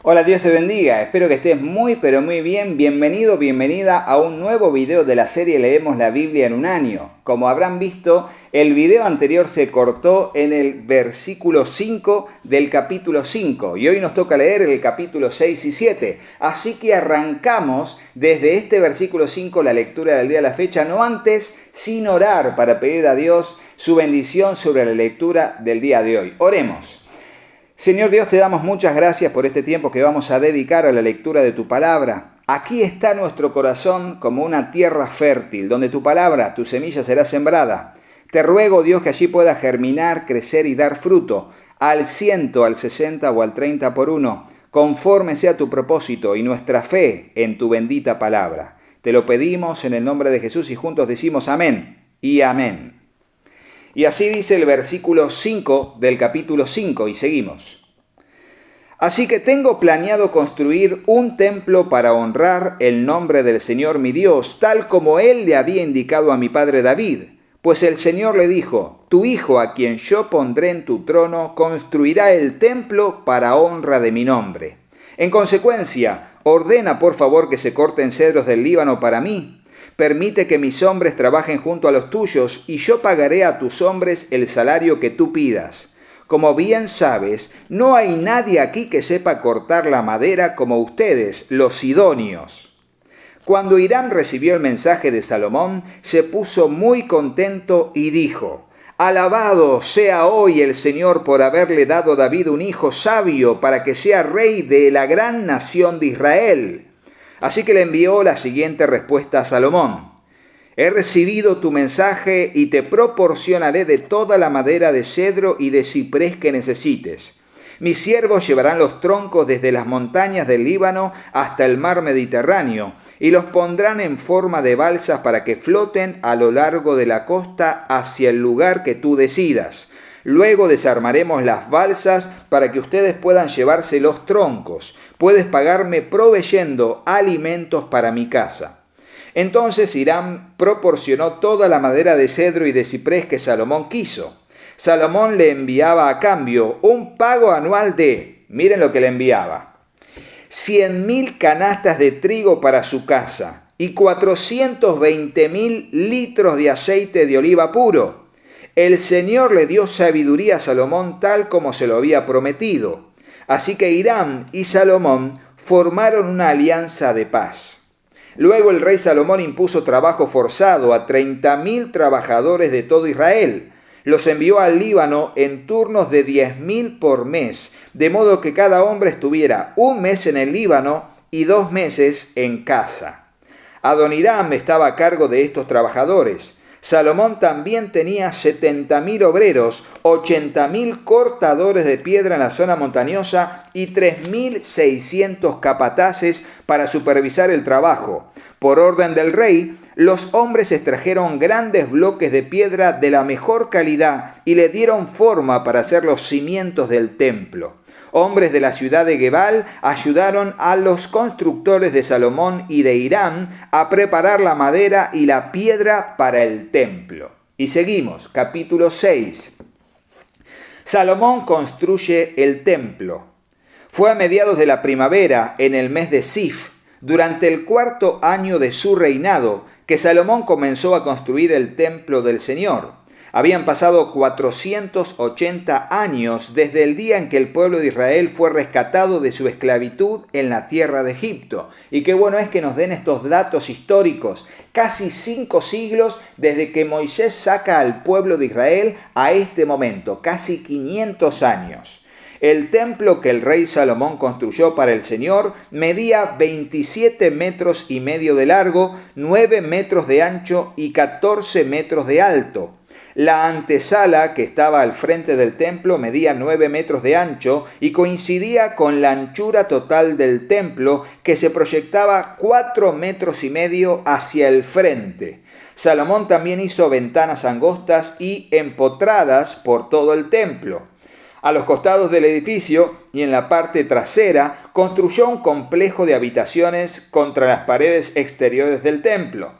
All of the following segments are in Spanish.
Hola, Dios te bendiga, espero que estés muy pero muy bien. Bienvenido, bienvenida a un nuevo video de la serie Leemos la Biblia en un año. Como habrán visto, el video anterior se cortó en el versículo 5 del capítulo 5 y hoy nos toca leer el capítulo 6 y 7. Así que arrancamos desde este versículo 5 la lectura del día de la fecha, no antes sin orar para pedir a Dios su bendición sobre la lectura del día de hoy. Oremos. Señor Dios, te damos muchas gracias por este tiempo que vamos a dedicar a la lectura de tu palabra. Aquí está nuestro corazón como una tierra fértil, donde tu palabra, tu semilla será sembrada. Te ruego, Dios, que allí pueda germinar, crecer y dar fruto, al 100, al 60 o al 30 por uno, conforme sea tu propósito y nuestra fe en tu bendita palabra. Te lo pedimos en el nombre de Jesús y juntos decimos amén y amén. Y así dice el versículo 5 del capítulo 5 y seguimos. Así que tengo planeado construir un templo para honrar el nombre del Señor mi Dios, tal como Él le había indicado a mi padre David. Pues el Señor le dijo, tu hijo a quien yo pondré en tu trono construirá el templo para honra de mi nombre. En consecuencia, ordena por favor que se corten cedros del Líbano para mí. Permite que mis hombres trabajen junto a los tuyos y yo pagaré a tus hombres el salario que tú pidas. Como bien sabes, no hay nadie aquí que sepa cortar la madera como ustedes, los sidonios. Cuando Hiram recibió el mensaje de Salomón, se puso muy contento y dijo, alabado sea hoy el Señor por haberle dado a David un hijo sabio para que sea rey de la gran nación de Israel. Así que le envió la siguiente respuesta a Salomón. He recibido tu mensaje y te proporcionaré de toda la madera de cedro y de ciprés que necesites. Mis siervos llevarán los troncos desde las montañas del Líbano hasta el mar Mediterráneo y los pondrán en forma de balsas para que floten a lo largo de la costa hacia el lugar que tú decidas. Luego desarmaremos las balsas para que ustedes puedan llevarse los troncos. Puedes pagarme proveyendo alimentos para mi casa. Entonces Hiram proporcionó toda la madera de cedro y de ciprés que Salomón quiso. Salomón le enviaba a cambio un pago anual de, miren lo que le enviaba, 100.000 canastas de trigo para su casa y 420.000 litros de aceite de oliva puro. El Señor le dio sabiduría a Salomón tal como se lo había prometido. Así que Hiram y Salomón formaron una alianza de paz. Luego el rey Salomón impuso trabajo forzado a 30.000 trabajadores de todo Israel. Los envió al Líbano en turnos de 10.000 por mes, de modo que cada hombre estuviera un mes en el Líbano y 2 meses en casa. Adoniram estaba a cargo de estos trabajadores. Salomón también tenía 70.000 obreros, 80.000 cortadores de piedra en la zona montañosa y 3.600 capataces para supervisar el trabajo. Por orden del rey, los hombres extrajeron grandes bloques de piedra de la mejor calidad y le dieron forma para hacer los cimientos del templo. Hombres de la ciudad de Gebal ayudaron a los constructores de Salomón y de Hiram a preparar la madera y la piedra para el templo. Y seguimos, capítulo 6. Salomón construye el templo. Fue a mediados de la primavera, en el mes de Sif, durante el 4º año de su reinado, que Salomón comenzó a construir el templo del Señor. Habían pasado 480 años desde el día en que el pueblo de Israel fue rescatado de su esclavitud en la tierra de Egipto. Y qué bueno es que nos den estos datos históricos. Casi 5 siglos desde que Moisés saca al pueblo de Israel a este momento, casi 500 años. El templo que el rey Salomón construyó para el Señor medía 27 metros y medio de largo, 9 metros de ancho y 14 metros de alto. La antesala que estaba al frente del templo medía 9 metros de ancho y coincidía con la anchura total del templo, que se proyectaba 4 metros y medio hacia el frente. Salomón también hizo ventanas angostas y empotradas por todo el templo. A los costados del edificio y en la parte trasera construyó un complejo de habitaciones contra las paredes exteriores del templo.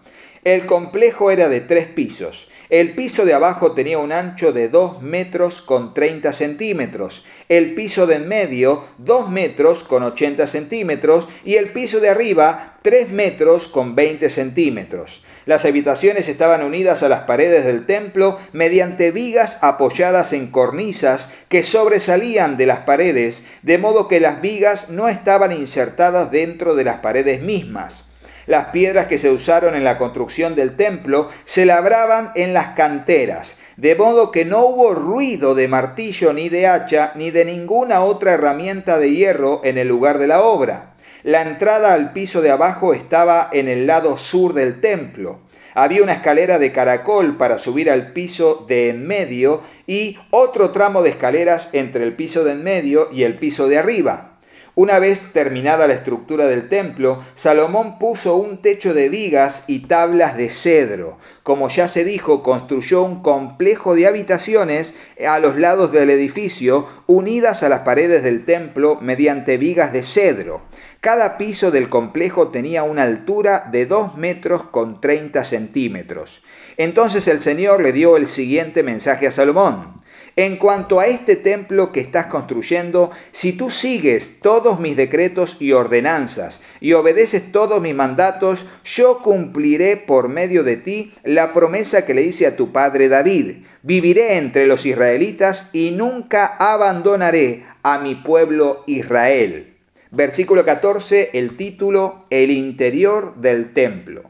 El complejo era de 3 pisos. El piso de abajo tenía un ancho de 2 metros con 30 centímetros, el piso de en medio 2 metros con 80 centímetros y el piso de arriba 3 metros con 20 centímetros. Las habitaciones estaban unidas a las paredes del templo mediante vigas apoyadas en cornisas que sobresalían de las paredes, de modo que las vigas no estaban insertadas dentro de las paredes mismas. Las piedras que se usaron en la construcción del templo se labraban en las canteras, de modo que no hubo ruido de martillo ni de hacha ni de ninguna otra herramienta de hierro en el lugar de la obra. La entrada al piso de abajo estaba en el lado sur del templo. Había una escalera de caracol para subir al piso de en medio y otro tramo de escaleras entre el piso de en medio y el piso de arriba. Una vez terminada la estructura del templo, Salomón puso un techo de vigas y tablas de cedro. Como ya se dijo, construyó un complejo de habitaciones a los lados del edificio, unidas a las paredes del templo mediante vigas de cedro. Cada piso del complejo tenía una altura de 2 metros con 30 centímetros. Entonces el Señor le dio el siguiente mensaje a Salomón. En cuanto a este templo que estás construyendo, si tú sigues todos mis decretos y ordenanzas y obedeces todos mis mandatos, yo cumpliré por medio de ti la promesa que le hice a tu padre David. Viviré entre los israelitas y nunca abandonaré a mi pueblo Israel. Versículo 14, el título, el interior del templo.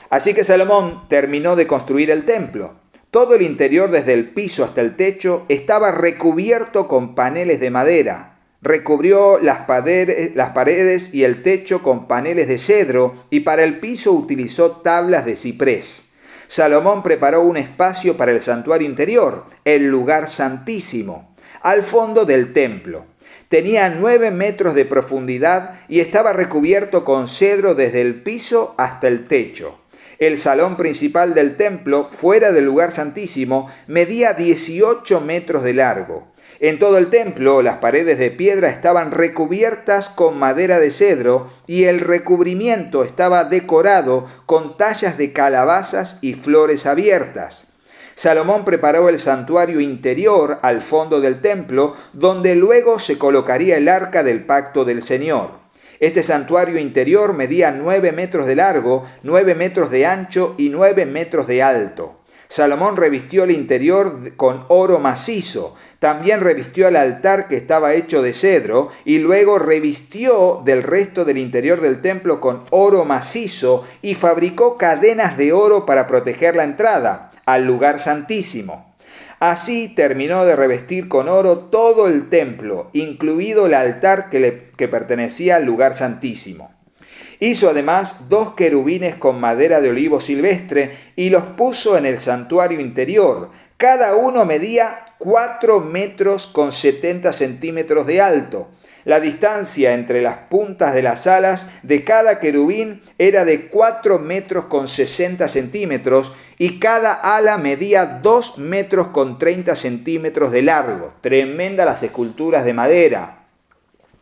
Así que Salomón terminó de construir el templo. Todo el interior, desde el piso hasta el techo, estaba recubierto con paneles de madera. Recubrió las paredes y el techo con paneles de cedro y para el piso utilizó tablas de ciprés. Salomón preparó un espacio para el santuario interior, el lugar santísimo, al fondo del templo. Tenía 9 metros de profundidad y estaba recubierto con cedro desde el piso hasta el techo. El salón principal del templo, fuera del lugar santísimo, medía 18 metros de largo. En todo el templo, las paredes de piedra estaban recubiertas con madera de cedro y el recubrimiento estaba decorado con tallas de calabazas y flores abiertas. Salomón preparó el santuario interior al fondo del templo, donde luego se colocaría el arca del pacto del Señor. Este santuario interior medía 9 metros de largo, 9 metros de ancho y 9 metros de alto. Salomón revistió el interior con oro macizo. También revistió el altar que estaba hecho de cedro y luego revistió del resto del interior del templo con oro macizo y fabricó cadenas de oro para proteger la entrada al lugar santísimo. Así terminó de revestir con oro todo el templo, incluido el altar que pertenecía al lugar santísimo. Hizo además 2 querubines con madera de olivo silvestre y los puso en el santuario interior. Cada uno medía 4 metros con 70 centímetros de alto. La distancia entre las puntas de las alas de cada querubín era de 4 metros con 60 centímetros y cada ala medía 2 metros con 30 centímetros de largo. Tremendas las esculturas de madera.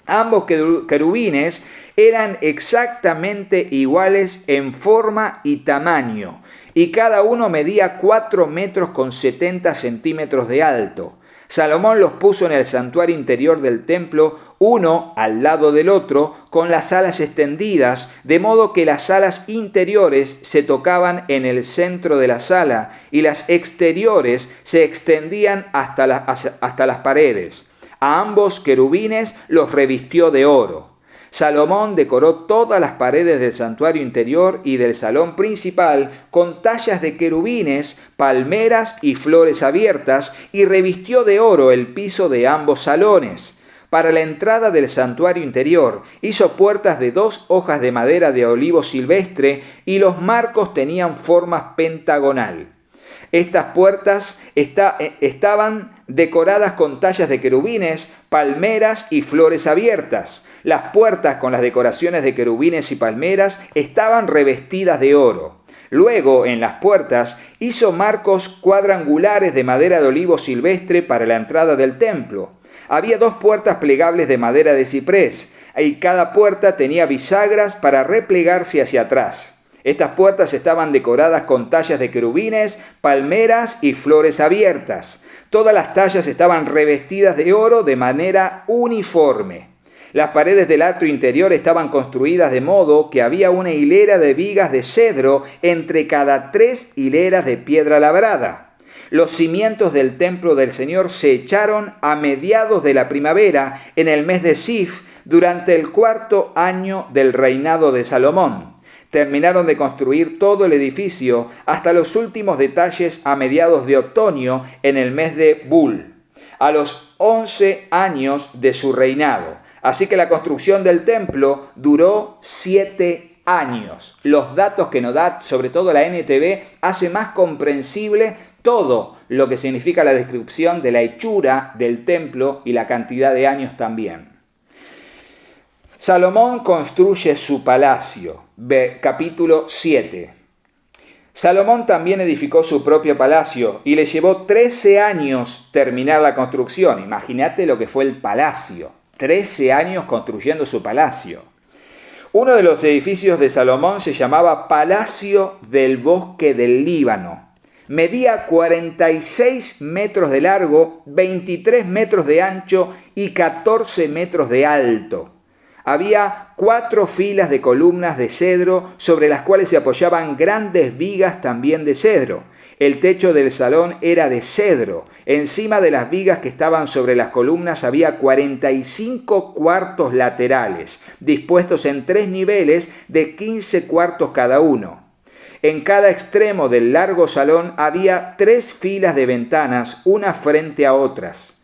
Ambos querubines eran exactamente iguales en forma y tamaño, y cada uno medía 4 metros con 70 centímetros de alto. Salomón los puso en el santuario interior del templo, uno al lado del otro, con las alas extendidas, de modo que las alas interiores se tocaban en el centro de la sala y las exteriores se extendían hasta las paredes. A ambos querubines los revistió de oro. Salomón decoró todas las paredes del santuario interior y del salón principal con tallas de querubines, palmeras y flores abiertas y revistió de oro el piso de ambos salones. Para la entrada del santuario interior hizo puertas de 2 hojas de madera de olivo silvestre y los marcos tenían forma pentagonal. Estas puertas estaban decoradas con tallas de querubines, palmeras y flores abiertas. Las puertas con las decoraciones de querubines y palmeras estaban revestidas de oro. Luego, en las puertas, hizo marcos cuadrangulares de madera de olivo silvestre para la entrada del templo. Había 2 puertas plegables de madera de ciprés, y cada puerta tenía bisagras para replegarse hacia atrás. Estas puertas estaban decoradas con tallas de querubines, palmeras y flores abiertas. Todas las tallas estaban revestidas de oro de manera uniforme. Las paredes del atrio interior estaban construidas de modo que había una hilera de vigas de cedro entre cada 3 hileras de piedra labrada. Los cimientos del templo del Señor se echaron a mediados de la primavera, en el mes de Sif, durante el 4º año del reinado de Salomón. Terminaron de construir todo el edificio hasta los últimos detalles a mediados de otoño en el mes de Bul, a los 11 años de su reinado. Así que la construcción del templo duró 7 años. Los datos que nos da, sobre todo la NTV, hace más comprensible todo lo que significa la descripción de la hechura del templo y la cantidad de años también. Salomón construye su palacio, capítulo 7. Salomón también edificó su propio palacio y le llevó 13 años terminar la construcción. Imagínate lo que fue el palacio, 13 años construyendo su palacio. Uno de los edificios de Salomón se llamaba Palacio del Bosque del Líbano. Medía 46 metros de largo, 23 metros de ancho y 14 metros de alto. Había 4 filas de columnas de cedro sobre las cuales se apoyaban grandes vigas también de cedro. El techo del salón era de cedro. Encima de las vigas que estaban sobre las columnas había 45 cuartos laterales, dispuestos en 3 niveles de 15 cuartos cada uno. En cada extremo del largo salón había 3 filas de ventanas, unas frente a otras.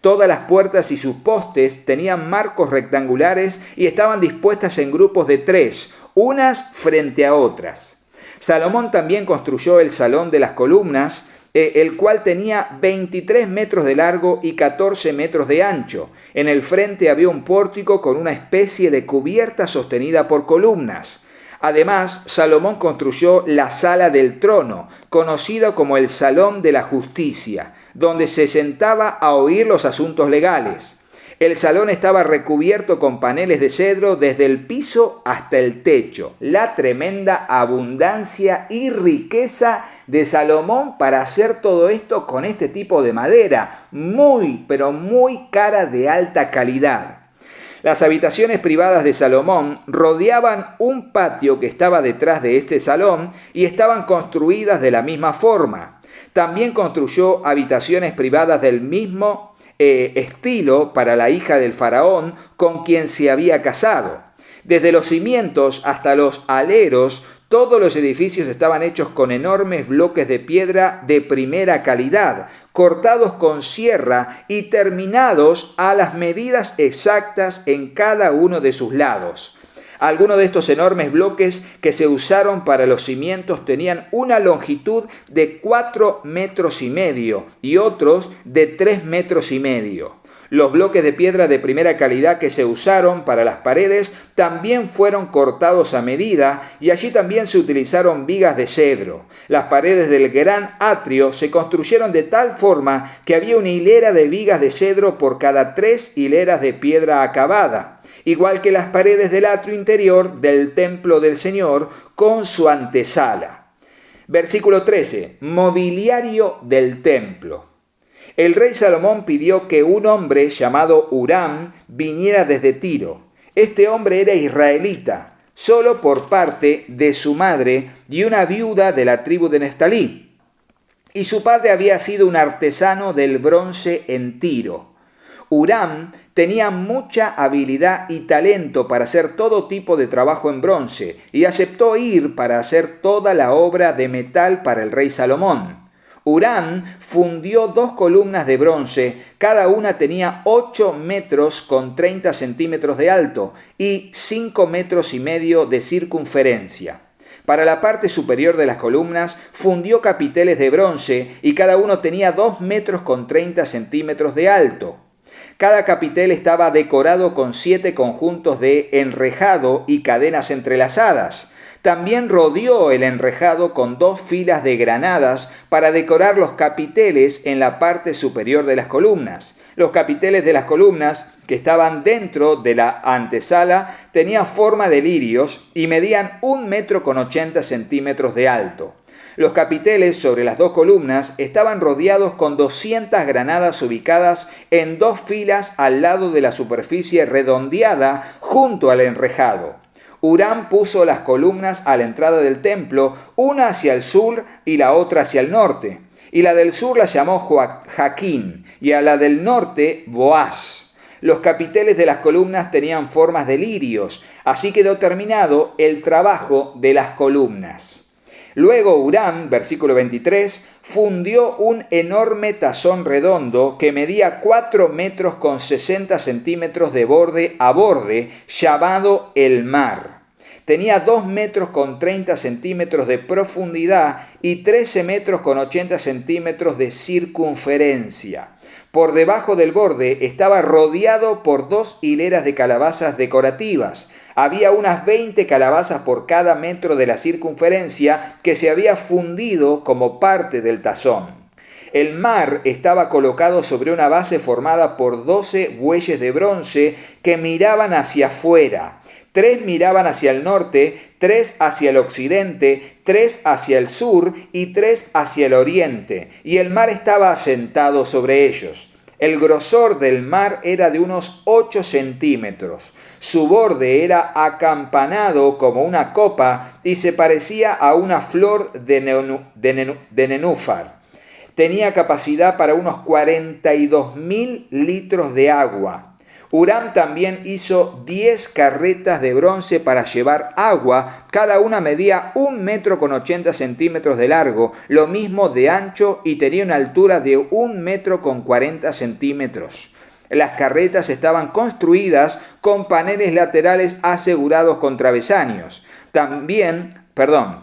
Todas las puertas y sus postes tenían marcos rectangulares y estaban dispuestas en grupos de 3, unas frente a otras. Salomón también construyó el salón de las columnas, el cual tenía 23 metros de largo y 14 metros de ancho. En el frente había un pórtico con una especie de cubierta sostenida por columnas. Además, Salomón construyó la sala del trono, conocido como el Salón de la Justicia, donde se sentaba a oír los asuntos legales. El salón estaba recubierto con paneles de cedro desde el piso hasta el techo. La tremenda abundancia y riqueza de Salomón para hacer todo esto con este tipo de madera, muy, pero muy cara, de alta calidad. Las habitaciones privadas de Salomón rodeaban un patio que estaba detrás de este salón y estaban construidas de la misma forma. También construyó habitaciones privadas del mismo estilo para la hija del faraón con quien se había casado. Desde los cimientos hasta los aleros, todos los edificios estaban hechos con enormes bloques de piedra de primera calidad, cortados con sierra y terminados a las medidas exactas en cada uno de sus lados. Algunos de estos enormes bloques que se usaron para los cimientos tenían una longitud de 4,5 metros y otros de 3,5 metros. Los bloques de piedra de primera calidad que se usaron para las paredes también fueron cortados a medida y allí también se utilizaron vigas de cedro. Las paredes del gran atrio se construyeron de tal forma que había una hilera de vigas de cedro por cada 3 hileras de piedra acabada, igual que las paredes del atrio interior del templo del Señor con su antesala. Versículo 13. Mobiliario del templo. El rey Salomón pidió que un hombre llamado Huram viniera desde Tiro. Este hombre era israelita, solo por parte de su madre y una viuda de la tribu de Neftalí. Y su padre había sido un artesano del bronce en Tiro. Huram tenía mucha habilidad y talento para hacer todo tipo de trabajo en bronce y aceptó ir para hacer toda la obra de metal para el rey Salomón. Huram fundió 2 columnas de bronce, cada una tenía 8 metros con 30 centímetros de alto y 5,5 metros de circunferencia. Para la parte superior de las columnas fundió capiteles de bronce y cada uno tenía 2 metros con 30 centímetros de alto. Cada capitel estaba decorado con 7 conjuntos de enrejado y cadenas entrelazadas. También rodeó el enrejado con 2 filas de granadas para decorar los capiteles en la parte superior de las columnas. Los capiteles de las columnas que estaban dentro de la antesala tenían forma de lirios y medían 1,80 m de alto. Los capiteles sobre las dos columnas estaban rodeados con 200 granadas ubicadas en 2 filas al lado de la superficie redondeada junto al enrejado. Huram puso las columnas a la entrada del templo, una hacia el sur y la otra hacia el norte. Y la del sur la llamó Jaquín y a la del norte Boaz. Los capiteles de las columnas tenían formas de lirios, así quedó terminado el trabajo de las columnas. Luego Huram, versículo 23, fundió un enorme tazón redondo que medía 4,60 m de borde a borde, llamado el mar. Tenía 2,30 m de profundidad y 13,80 m de circunferencia. Por debajo del borde estaba rodeado por 2 hileras de calabazas decorativas. Había unas 20 calabazas por cada metro de la circunferencia que se había fundido como parte del tazón. El mar estaba colocado sobre una base formada por 12 bueyes de bronce que miraban hacia afuera. 3 miraban hacia el norte, 3 hacia el occidente, 3 hacia el sur y 3 hacia el oriente, y el mar estaba asentado sobre ellos. El grosor del mar era de unos 8 centímetros. Su borde era acampanado como una copa y se parecía a una flor de nenúfar. Tenía capacidad para unos 42.000 litros de agua. Huram también hizo 10 carretas de bronce para llevar agua. Cada una medía 1,80 m de largo, lo mismo de ancho, y tenía una altura de 1,40 m. Las carretas estaban construidas con paneles laterales asegurados con travesaños.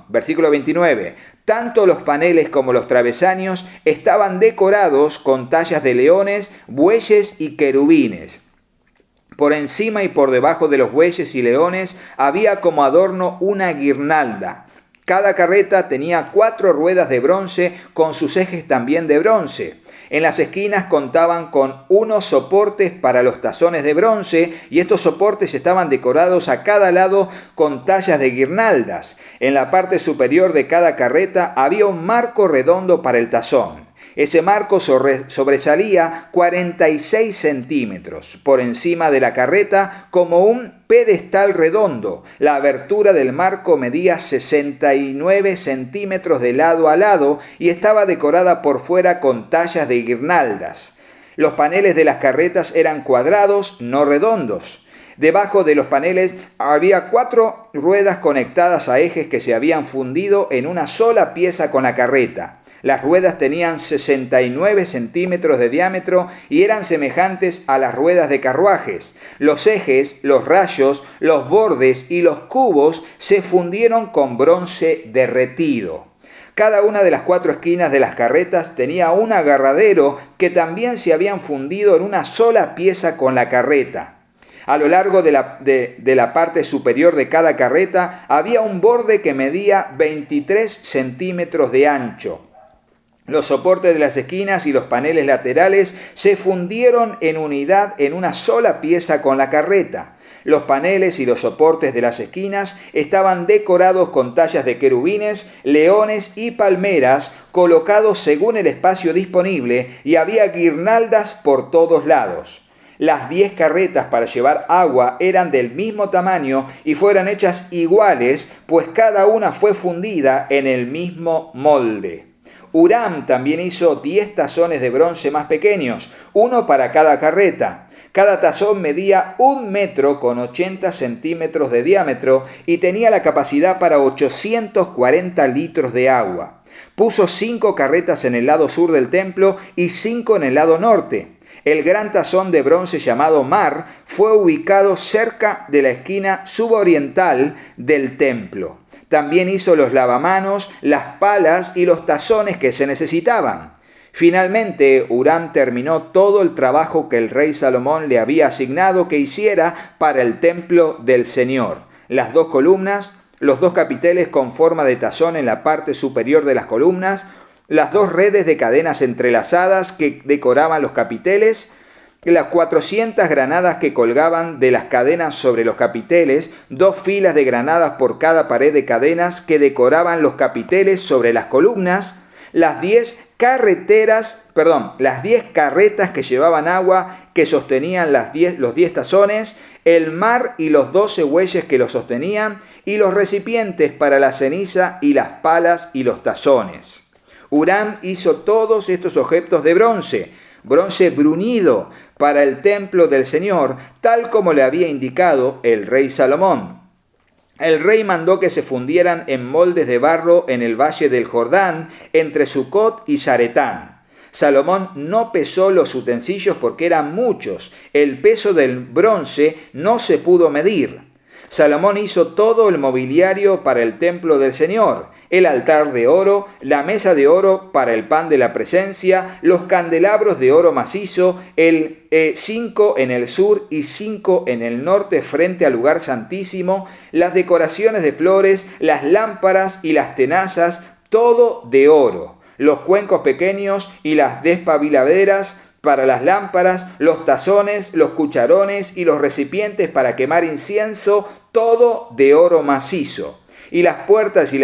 Versículo 29. Tanto los paneles como los travesaños estaban decorados con tallas de leones, bueyes y querubines. Por encima y por debajo de los bueyes y leones había como adorno una guirnalda. Cada carreta tenía 4 ruedas de bronce con sus ejes también de bronce. En las esquinas contaban con unos soportes para los tazones de bronce y estos soportes estaban decorados a cada lado con tallas de guirnaldas. En la parte superior de cada carreta había un marco redondo para el tazón. Ese marco sobresalía 46 centímetros por encima de la carreta como un pedestal redondo. La abertura del marco medía 69 centímetros de lado a lado y estaba decorada por fuera con tallas de guirnaldas. Los paneles de las carretas eran cuadrados, no redondos. Debajo de los paneles había 4 ruedas conectadas a ejes que se habían fundido en una sola pieza con la carreta. Las ruedas tenían 69 centímetros de diámetro y eran semejantes a las ruedas de carruajes. Los ejes, los rayos, los bordes y los cubos se fundieron con bronce derretido. Cada una de las 4 esquinas de las carretas tenía un agarradero que también se habían fundido en una sola pieza con la carreta. A lo largo de la parte superior de cada carreta había un borde que medía 23 centímetros de ancho. Los soportes de las esquinas y los paneles laterales se fundieron en unidad en una sola pieza con la carreta. Los paneles y los soportes de las esquinas estaban decorados con tallas de querubines, leones y palmeras colocados según el espacio disponible y había guirnaldas por todos lados. Las 10 carretas para llevar agua eran del mismo tamaño y fueron hechas iguales, pues cada una fue fundida en el mismo molde. Huram también hizo 10 tazones de bronce más pequeños, uno para cada carreta. Cada tazón medía 1,80 m de diámetro y tenía la capacidad para 840 litros de agua. Puso 5 carretas en el lado sur del templo y 5 en el lado norte. El gran tazón de bronce llamado Mar fue ubicado cerca de la esquina suboriental del templo. También hizo los lavamanos, las palas y los tazones que se necesitaban. Finalmente, Huram terminó todo el trabajo que el rey Salomón le había asignado que hiciera para el templo del Señor. Las 2 columnas, los 2 capiteles con forma de tazón en la parte superior de las columnas, las 2 redes de cadenas entrelazadas que decoraban los capiteles, las 400 granadas que colgaban de las cadenas sobre los capiteles, 2 filas de granadas por cada pared de cadenas que decoraban los capiteles sobre las columnas, las 10 carretas que llevaban agua que sostenían los 10 tazones, el mar y los 12 bueyes que lo sostenían, y los recipientes para la ceniza y las palas y los tazones. Huram hizo todos estos objetos de bronce bruñido, para el templo del Señor, tal como le había indicado el rey Salomón. El rey mandó que se fundieran en moldes de barro en el valle del Jordán, entre Sucot y Zaretán. Salomón no pesó los utensilios porque eran muchos. El peso del bronce no se pudo medir. Salomón hizo todo el mobiliario para el templo del Señor: el altar de oro, la mesa de oro para el pan de la presencia, los candelabros de oro macizo, 5 en el sur y 5 en el norte frente al lugar santísimo, las decoraciones de flores, las lámparas y las tenazas, todo de oro, los cuencos pequeños y las despabiladeras para las lámparas, los tazones, los cucharones y los recipientes para quemar incienso, todo de oro macizo. Y las puertas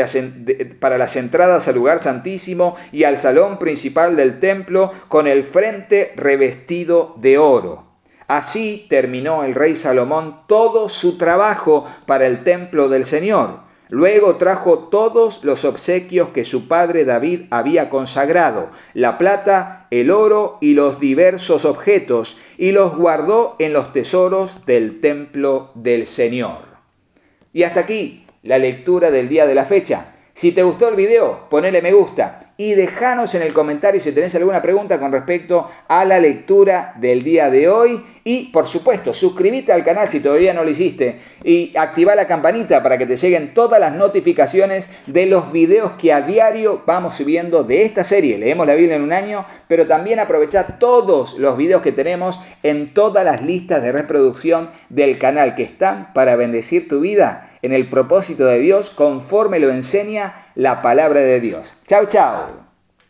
para las entradas al lugar santísimo y al salón principal del templo, con el frente revestido de oro. Así terminó el rey Salomón todo su trabajo para el templo del Señor. Luego trajo todos los obsequios que su padre David había consagrado, la plata, el oro y los diversos objetos, y los guardó en los tesoros del templo del Señor. Y hasta aquí la lectura del día de la fecha. Si te gustó el video, ponele me gusta y déjanos en el comentario si tenés alguna pregunta con respecto a la lectura del día de hoy. Y, por supuesto, suscríbete al canal si todavía no lo hiciste y activa la campanita para que te lleguen todas las notificaciones de los videos que a diario vamos subiendo de esta serie. Leemos la Biblia en un año, pero también aprovecha todos los videos que tenemos en todas las listas de reproducción del canal que están para bendecir tu vida en el propósito de Dios conforme lo enseña la palabra de Dios. Chau, chau.